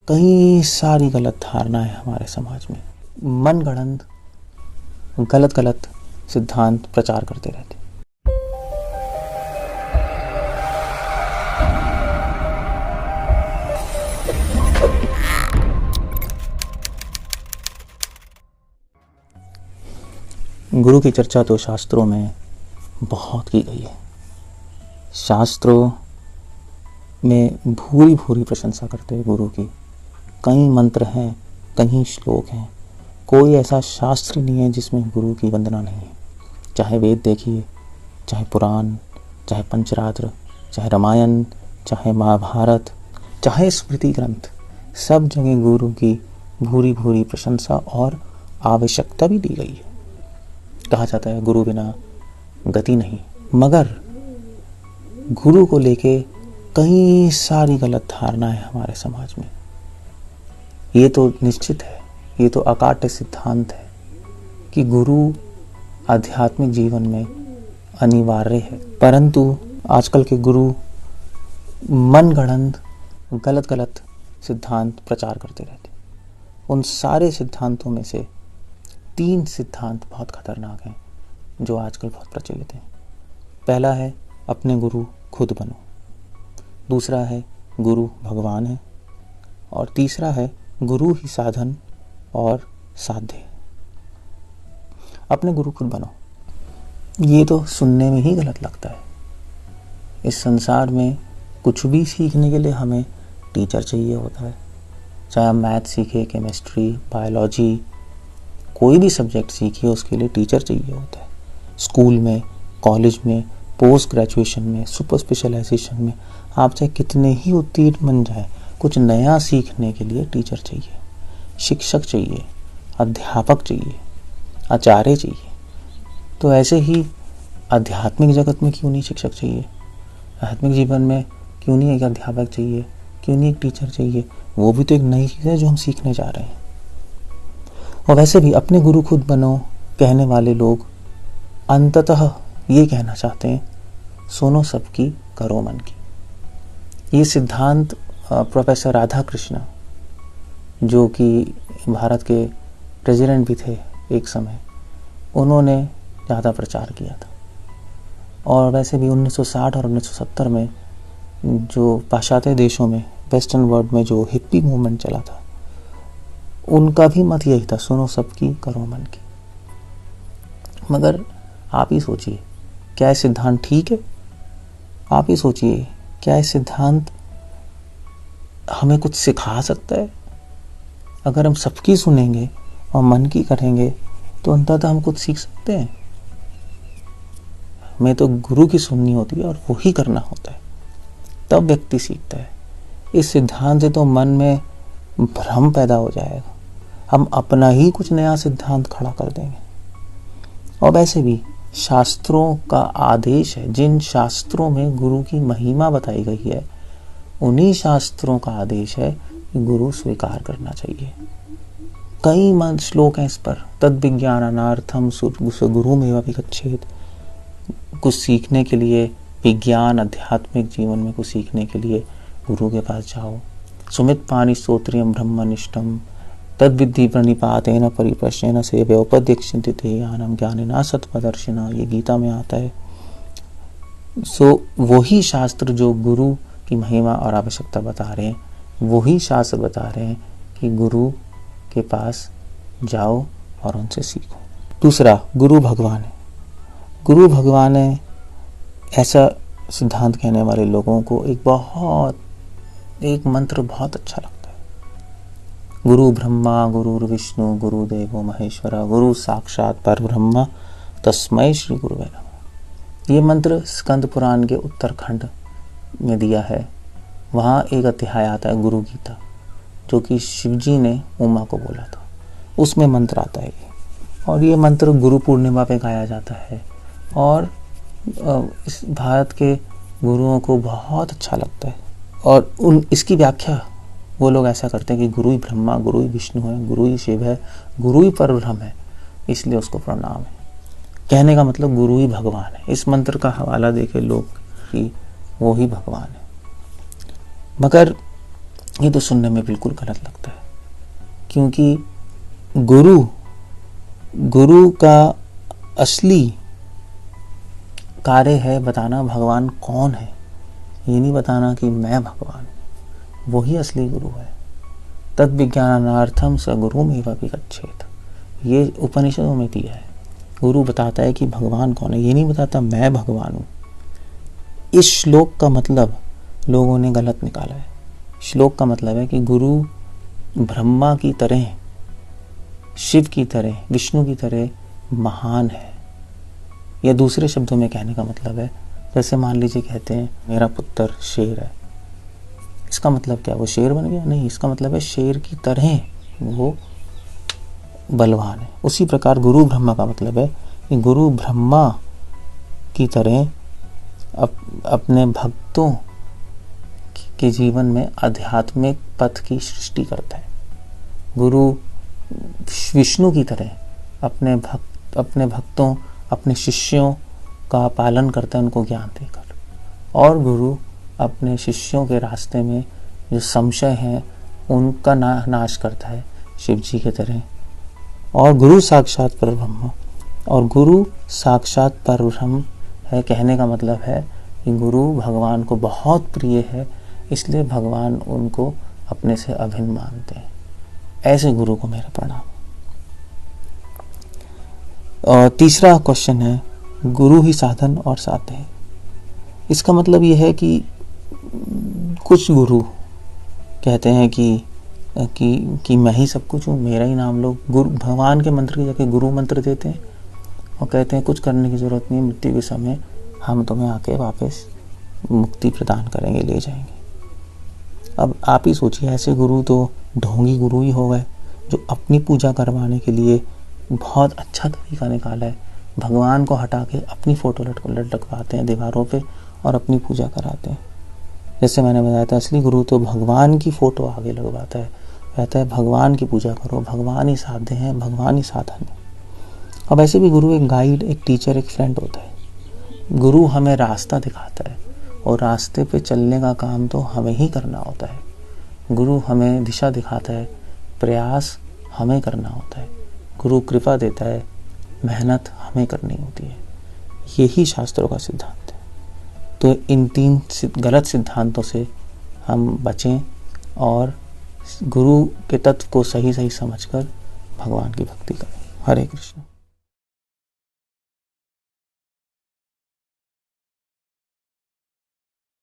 कई सारी गलत धारणाएं हमारे समाज में मनगढ़ंत गलत गलत सिद्धांत प्रचार करते रहते। गुरु की चर्चा तो शास्त्रों में बहुत की गई है। शास्त्रों में भूरी भूरी प्रशंसा करते हैं गुरु की। कई मंत्र हैं, कई श्लोक हैं। कोई ऐसा शास्त्र नहीं है जिसमें गुरु की वंदना नहीं है। चाहे वेद देखिए, चाहे पुराण, चाहे पंचरात्र, चाहे रामायण, चाहे महाभारत, चाहे स्मृति ग्रंथ, सब जगह गुरु की भूरी भूरी प्रशंसा और आवश्यकता भी दी गई है। कहा जाता है गुरु बिना गति नहीं। मगर गुरु को लेके कई सारी गलत धारणाएं हमारे समाज में। ये तो निश्चित है, ये तो अकाट्य सिद्धांत है कि गुरु आध्यात्मिक जीवन में अनिवार्य है। परंतु आजकल के गुरु मनगढ़ंत गलत गलत सिद्धांत प्रचार करते रहते। उन सारे सिद्धांतों में से 3 सिद्धांत बहुत खतरनाक हैं जो आजकल बहुत प्रचलित हैं। पहला है अपने गुरु खुद बनो, दूसरा है गुरु भगवान है, और तीसरा है गुरु ही साधन और साध्य। अपने गुरु खुद बनो, ये तो सुनने में ही गलत लगता है। इस संसार में कुछ भी सीखने के लिए हमें टीचर चाहिए होता है। चाहे आप मैथ सीखे, केमिस्ट्री, बायोलॉजी, कोई भी सब्जेक्ट सीखिए, उसके लिए टीचर चाहिए होता है। स्कूल में, कॉलेज में, पोस्ट ग्रेजुएशन में, सुपर स्पेशलाइजेशन में आप चाहे कितने ही उत्तीर्ण बन जाए, कुछ नया सीखने के लिए टीचर चाहिए, शिक्षक चाहिए, अध्यापक चाहिए, आचार्य चाहिए। तो ऐसे ही आध्यात्मिक जगत में क्यों नहीं शिक्षक चाहिए? आध्यात्मिक जीवन में क्यों नहीं एक अध्यापक चाहिए? क्यों नहीं एक टीचर चाहिए? वो भी तो एक नई चीज़ है जो हम सीखने जा रहे हैं। और वैसे भी अपने गुरु खुद बनो कहने वाले लोग अंततः ये कहना चाहते हैं, सुनो सबकी, करो मन की। ये सिद्धांत प्रोफेसर राधाकृष्ण, जो कि भारत के प्रेसिडेंट भी थे एक समय, उन्होंने ज़्यादा प्रचार किया था। और वैसे भी 1960 और 1970 में जो पाश्चात्य देशों में, वेस्टर्न वर्ल्ड में जो हिप्पी मूवमेंट चला था, उनका भी मत यही था, सुनो सबकी, करो मन की। मगर आप ही सोचिए, क्या ये सिद्धांत ठीक है? आप ही सोचिए, क्या ये सिद्धांत हमें कुछ सिखा सकता है? अगर हम सबकी सुनेंगे और मन की करेंगे तो अंततः हम कुछ सीख सकते हैं। हमें तो गुरु की सुननी होती है और वही करना होता है, तब व्यक्ति सीखता है। इस सिद्धांत से तो मन में भ्रम पैदा हो जाएगा, हम अपना ही कुछ नया सिद्धांत खड़ा कर देंगे। और वैसे भी शास्त्रों का आदेश है, जिन शास्त्रों में गुरु की महिमा बताई गई है, उन्हीं शास्त्रों का आदेश है कि गुरु स्वीकार करना चाहिए। कई मंत्र श्लोक हैं इस पर, तद विज्ञानार्थम गुरुमेव विगच्छेत्। कुछ सीखने के लिए, विज्ञान आध्यात्मिक जीवन में कुछ सीखने के लिए गुरु के पास जाओ। सुमित पानी स्तोत्रियम ब्रह्मनिष्ठम तद विद्धि प्रणिपातेन परिप्रश्नेन सेव्योपदेक्ष्यन्ति ते ज्ञानम ज्ञानिना सत्पदर्शिना, ये गीता में आता है। वही शास्त्र जो गुरु की महिमा और आवश्यकता बता रहे हैं, वही शास्त्र बता रहे हैं कि गुरु के पास जाओ और उनसे सीखो। दूसरा, गुरु भगवान है। गुरु भगवान है, ऐसा सिद्धांत कहने वाले लोगों को एक मंत्र बहुत अच्छा लगता है। गुरु ब्रह्मा गुरु विष्णु गुरुदेवो महेश्वरा गुरु साक्षात परब्रह्म तस्मै श्री गुरुवे नमः। ये मंत्र स्कंद पुराण के उत्तरखंड में दिया है। वहाँ एक अध्याय आता है गुरु गीता, जो कि शिवजी ने उमा को बोला था, उसमें मंत्र आता है ये। और ये मंत्र गुरु पूर्णिमा पे गाया जाता है और इस भारत के गुरुओं को बहुत अच्छा लगता है। और इसकी व्याख्या वो लोग ऐसा करते हैं कि गुरु ही ब्रह्मा, गुरु ही विष्णु है, गुरु ही शिव है, गुरु ही परब्रह्म है, इसलिए उसको प्रणाम है। कहने का मतलब गुरु ही भगवान है। इस मंत्र का हवाला देके लोग कि वो ही भगवान है। मगर ये तो सुनने में बिल्कुल गलत लगता है, क्योंकि गुरु का असली कार्य है बताना भगवान कौन है, ये नहीं बताना कि मैं भगवान हूँ। वही असली गुरु है। तद विज्ञानार्थम स गुरुमेव विगच्छेत, ये उपनिषदों में दिया है। गुरु बताता है कि भगवान कौन है, ये नहीं बताता मैं भगवान हूँ। इस श्लोक का मतलब लोगों ने गलत निकाला है। श्लोक का मतलब है कि गुरु ब्रह्मा की तरह, शिव की तरह, विष्णु की तरह महान है। या दूसरे शब्दों में कहने का मतलब है, जैसे मान लीजिए कहते हैं मेरा पुत्र शेर है, इसका मतलब क्या, वो शेर बन गया? नहीं, इसका मतलब है शेर की तरह वो बलवान है। उसी प्रकार गुरु ब्रह्मा का मतलब है कि गुरु ब्रह्मा की तरह अपने भक्तों के जीवन में आध्यात्मिक पथ की सृष्टि करता है। गुरु विष्णु की तरह अपने भक्तों, अपने शिष्यों का पालन करता है, उनको ज्ञान देकर। और गुरु अपने शिष्यों के रास्ते में जो संशय है उनका नाश करता है, शिव जी के तरह। और गुरु साक्षात परब्रह्म, और गुरु साक्षात परब्रह्म है। कहने का मतलब है कि गुरु भगवान को बहुत प्रिय है, इसलिए भगवान उनको अपने से अभिन्न मानते हैं। ऐसे गुरु को मेरा प्रणाम। और तीसरा क्वेश्चन है, गुरु ही साधन और साध्य है। इसका मतलब यह है कि कुछ गुरु कहते हैं कि मैं ही सब कुछ हूँ, मेरा ही नाम लो। गुरु भगवान के मंत्र की जगह गुरु मंत्र देते हैं और कहते हैं कुछ करने की जरूरत नहीं, मृत्यु के समय हम तुम्हें आके वापस मुक्ति प्रदान करेंगे, ले जाएंगे। अब आप ही सोचिए, ऐसे गुरु तो ढोंगी गुरु ही हो गए, जो अपनी पूजा करवाने के लिए बहुत अच्छा तरीका निकाला है। भगवान को हटा के अपनी फोटो लटकवाते हैं दीवारों पे और अपनी पूजा कराते हैं। जैसे मैंने बताया था, असली गुरु तो भगवान की फोटो आगे लगवाता है, कहता है भगवान की पूजा करो, भगवान ही साध्य है, भगवान ही साधन है। अब ऐसे भी गुरु एक गाइड, एक टीचर, एक फ्रेंड होता है। गुरु हमें रास्ता दिखाता है और रास्ते पे चलने का काम तो हमें ही करना होता है। गुरु हमें दिशा दिखाता है, प्रयास हमें करना होता है। गुरु कृपा देता है, मेहनत हमें करनी होती है। यही शास्त्रों का सिद्धांत है। तो इन 3 गलत सिद्धांतों से हम बचें और गुरु के तत्व को सही समझकर भगवान की भक्ति करें। हरे कृष्ण।